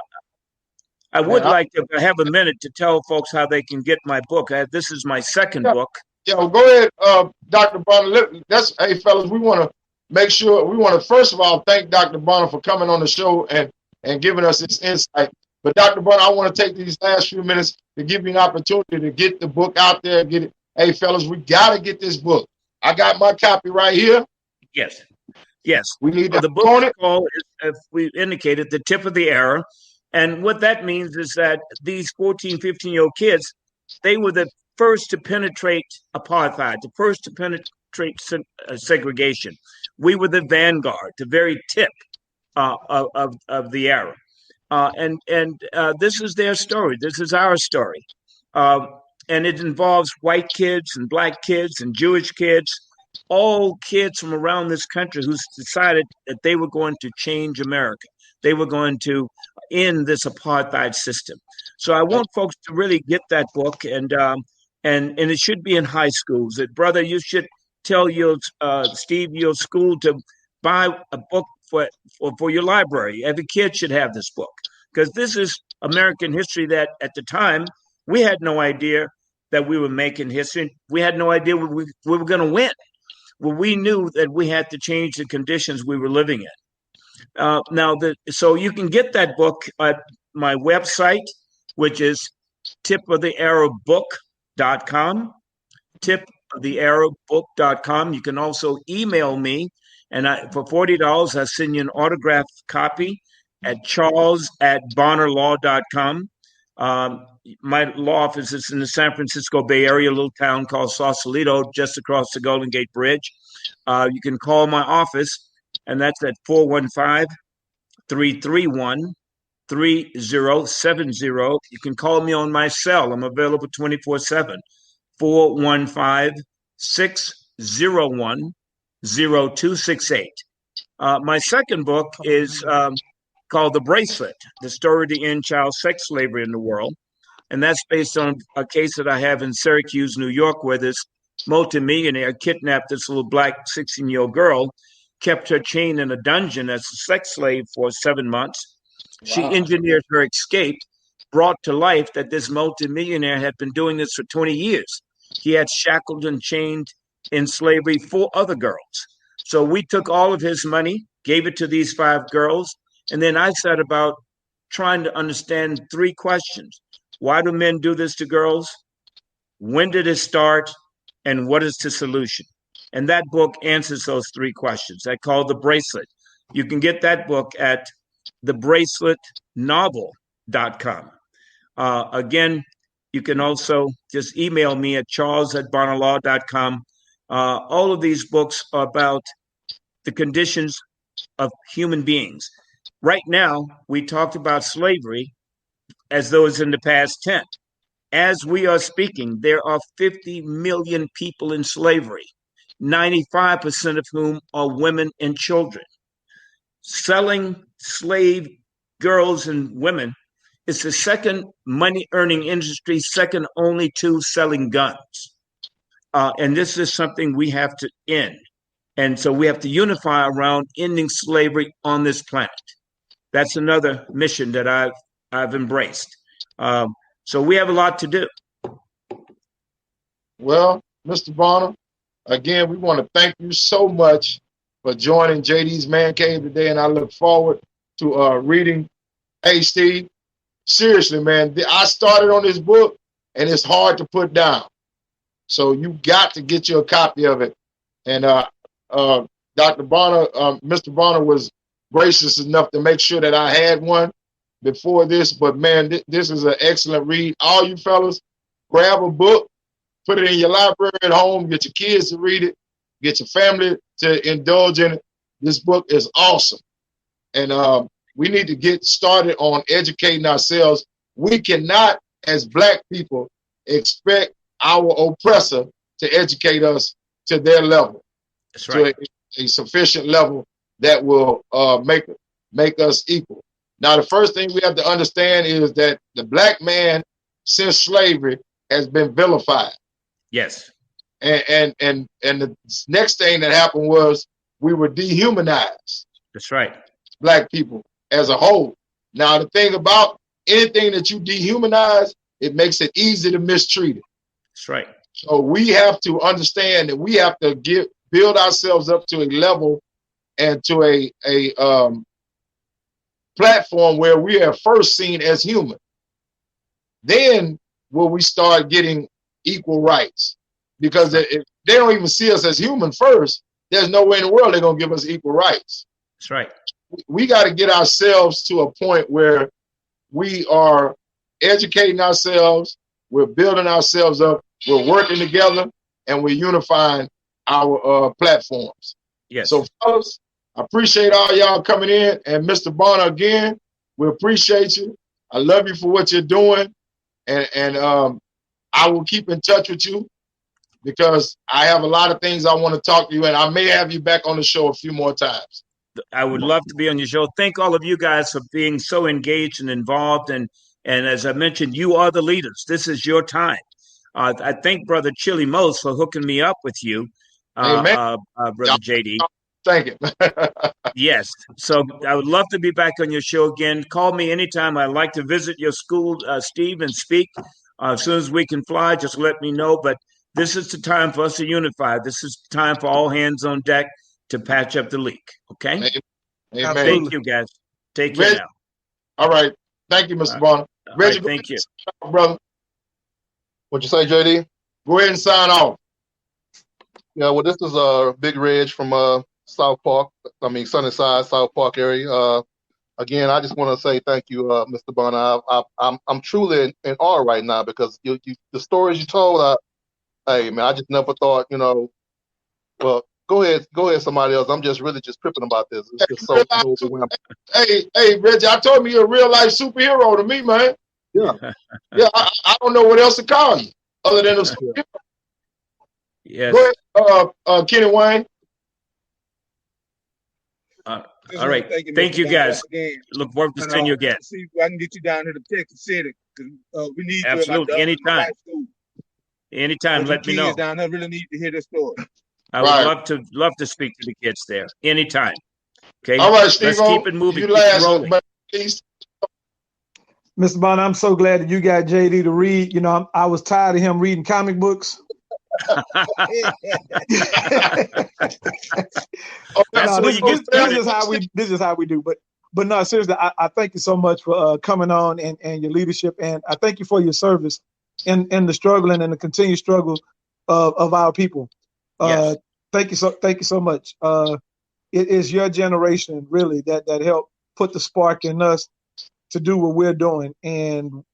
I would like to have a minute to tell folks how they can get my book. This is my second book. Yeah, well, go ahead, Dr. Bonner. Hey, fellas, we want to first of all thank Dr. Bonner for coming on the show and giving us this insight. But Dr. Bonner, I want to take these last few minutes to give you an opportunity to get the book out there. Get it. Hey, fellas, we got to get this book. I got my copy right here. Yes. We need the book is called, as we indicated, The Tip of the Arrow. And what that means is that these 14, 15-year-old kids, they were the first to penetrate apartheid, the first to penetrate segregation. We were the vanguard, the very tip of the arrow. And this is their story. This is our story. And it involves white kids and black kids and Jewish kids, all kids from around this country who decided that they were going to change America. They were going to end this apartheid system. So I want folks to really get that book, and it should be in high schools. That, brother, you should tell your school to buy a book for your library. Every kid should have this book, because this is American history that at the time we had no idea that we were making history. We had no idea we were going to win. Well, we knew that we had to change the conditions we were living in. So you can get that book at my website, which is tipofthearrowbook.com, tipofthearrowbook.com. You can also email me, and for $40, I'll send you an autographed copy at charles@bonnerlaw.com. My law office is in the San Francisco Bay Area, a little town called Sausalito, just across the Golden Gate Bridge. You can call my office, and that's at 415-331-3070. You can call me on my cell. I'm available 24/7, 415-601-0268. My second book is called The Bracelet, The Story to End Child Sex Slavery in the World. And that's based on a case that I have in Syracuse, New York, where this multimillionaire kidnapped this little black 16-year-old girl, kept her chained in a dungeon as a sex slave for 7 months. Wow. She engineered her escape, brought to life that this multimillionaire had been doing this for 20 years. he had shackled and chained in slavery 4 other girls. So we took all of his money, gave it to these 5 girls, and then I set about trying to understand 3 questions. Why do men do this to girls? When did it start? And what is the solution? And that book answers those 3 questions. I call The Bracelet. You can get that book at thebraceletnovel.com. Again, you can also just email me at charles@barnalaw.com. All of these books are about the conditions of human beings. Right now, we talked about slavery as though it's in the past tense. As we are speaking, there are 50 million people in slavery, 95% of whom are women and children. Selling slave girls and women is the second money-earning industry, second only to selling guns. And this is something we have to end. And so we have to unify around ending slavery on this planet. That's another mission that I've embraced. So we have a lot to do. Well, Mr. Bonner, again, we want to thank you so much for joining JD's Man Cave today, and I look forward to reading. Hey, Steve, seriously, man, I started on this book, and it's hard to put down. So you got to get you a copy of it. And Dr. Bonner, Mr. Bonner was gracious enough to make sure that I had one before this. But, man, this is an excellent read. All you fellas, grab a book, put it in your library at home, get your kids to read it, get your family to indulge in it. This book is awesome. And we need to get started on educating ourselves. We cannot, as Black people, expect our oppressor to educate us to their level. That's right. To a sufficient level that will make us equal. Now, the first thing we have to understand is that the Black man since slavery has been vilified. Yes. And the next thing that happened was we were dehumanized. That's right. Black people as a whole. Now, the thing about anything that you dehumanize, it makes it easy to mistreat it. That's right. So we have to understand that we have to build ourselves up to a level and to a platform where we are first seen as human. Then will we start getting equal rights? Because if they don't even see us as human first, there's no way in the world they're going to give us equal rights. That's right. We got to get ourselves to a point where we are educating ourselves, we're building ourselves up, we're working together, and we're unifying our platforms. Yes. So, fellas, I appreciate all y'all coming in. And Mr. Bonner, again, we appreciate you. I love you for what you're doing. And I will keep in touch with you because I have a lot of things I want to talk to you, and I may have you back on the show a few more times. I would love to be on your show. Thank all of you guys for being so engaged and involved. And as I mentioned, you are the leaders. This is your time. I thank Brother Chili Mose for hooking me up with you, Brother JD. Thank you. Yes. So I would love to be back on your show again. Call me anytime. I'd like to visit your school, Steve, and speak. As soon as we can fly, just let me know. But this is the time for us to unify. This is the time for all hands on deck to patch up the leak. Okay? Amen. Thank you, guys. Take care now. All right. Thank you, Mr. Bonner. Reggie, right, thank you. Brother. What'd you say, JD? Go ahead and sign off. Yeah, well, this is Big Reg from South Park. I mean, Sunnyside, South Park area. Again, I just want to say thank you, Mr. Bonner. I'm truly in awe right now because the stories you told. Hey, man, I just never thought, well, go ahead, somebody else. I'm just tripping about this. It's just so overwhelming. Hey, Reggie, I told you you're a real life superhero to me, man. Yeah. Yeah, I don't know what else to call you other than a superhero. Yes. Go ahead, Kenny Wayne. All right. Thank you, guys. Look forward to seeing you again. See if I can get you down here to Texas City. We need absolutely you anytime. Anytime, let me know. Kids down there really need to hear this story. I would love to speak to the kids there anytime. Okay. All right, Steve. Let's keep it moving. Mr. Bonner, I'm so glad that you got JD to read. I was tired of him reading comic books. That's No, what you get started. this is how we do. But no, seriously, I thank you so much for coming on and your leadership, and I thank you for your service in the struggle and in the continued struggle of our people. Yes. Thank you so much. It is your generation really that helped put the spark in us to do what we're doing, and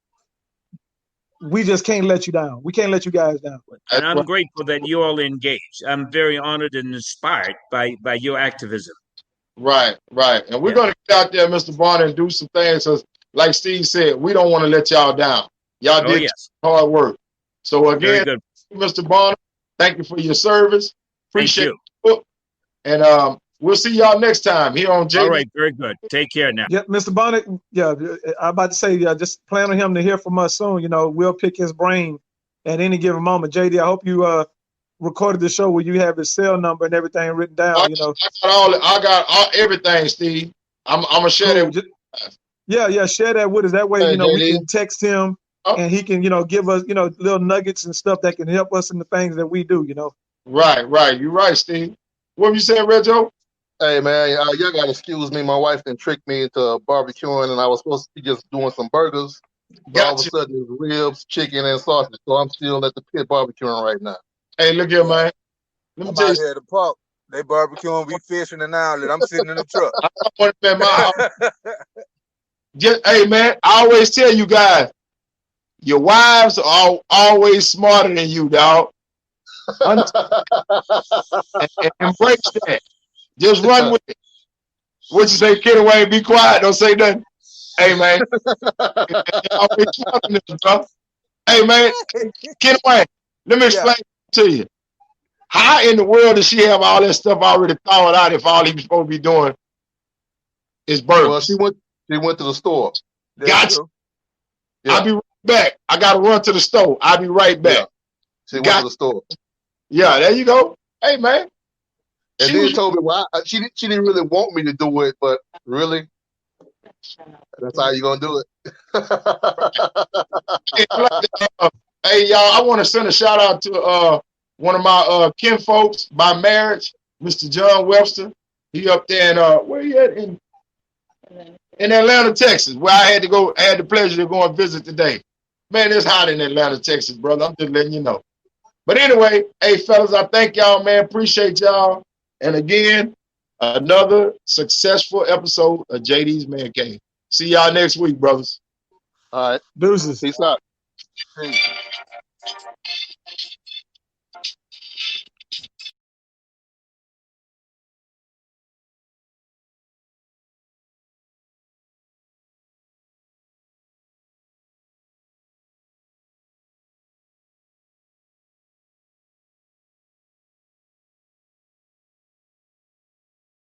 we just can't let you down. We can't let you guys down. And I'm grateful that you all engaged. I'm very honored and inspired by your activism. Right. And we're going to get out there, Mr. Bonner, and do some things. Because, like Steve said, we don't want to let y'all down. Y'all did hard work. So, again, Mr. Bonner, thank you for your service. Appreciate it. And we'll see y'all next time here on JD. All right, very good. Take care now. Yeah, Mr. Bonnet, I'm about to say, just plan on him to hear from us soon. We'll pick his brain at any given moment. JD, I hope you recorded the show where you have his cell number and everything written down. I got everything, Steve. I'm gonna share that. Share that with us. That way, we can text him and he can, give us, little nuggets and stuff that can help us in the things that we do. Right. You're right, Steve. What you saying, Reggio? Hey man, y'all gotta excuse me. My wife then tricked me into barbecuing, and I was supposed to be just doing some burgers. But all of a sudden, it's ribs, chicken, and sausage. So I'm still at the pit barbecuing right now. Hey, look here, man. I'm out here at the park. They barbecuing, we fishing in the outlet. I'm sitting in the truck. I want to spend my house. Hey, man, I always tell you guys, your wives are always smarter than you, dog. And embrace that. Just run with it. What you say, Kenny Wayne? Be quiet. Don't say nothing. Hey, man. Hey, man. Kenny Wayne, let me explain to you. How in the world does she have all that stuff already thawed out if all he was supposed to be doing is burgers? Well, she went to the store. Gotcha. Yeah. I'll be right back. I got to run to the store. I'll be right back. Yeah. She went to the store. Yeah, there you go. Hey, man. And then told me, well, she didn't really want me to do it, but really, that's how you gonna do it. Hey, y'all, I want to send a shout out to one of my kin folks by marriage, Mr. John Webster. He up there in where he at in Atlanta, Texas, where I had the pleasure to go and visit today. Man, it's hot in Atlanta, Texas, brother. I'm just letting you know. But anyway, hey fellas, I thank y'all, man. Appreciate y'all. And again, another successful episode of JD's Man Cave. See y'all next week, brothers. All right. Deuces. Peace out. Peace.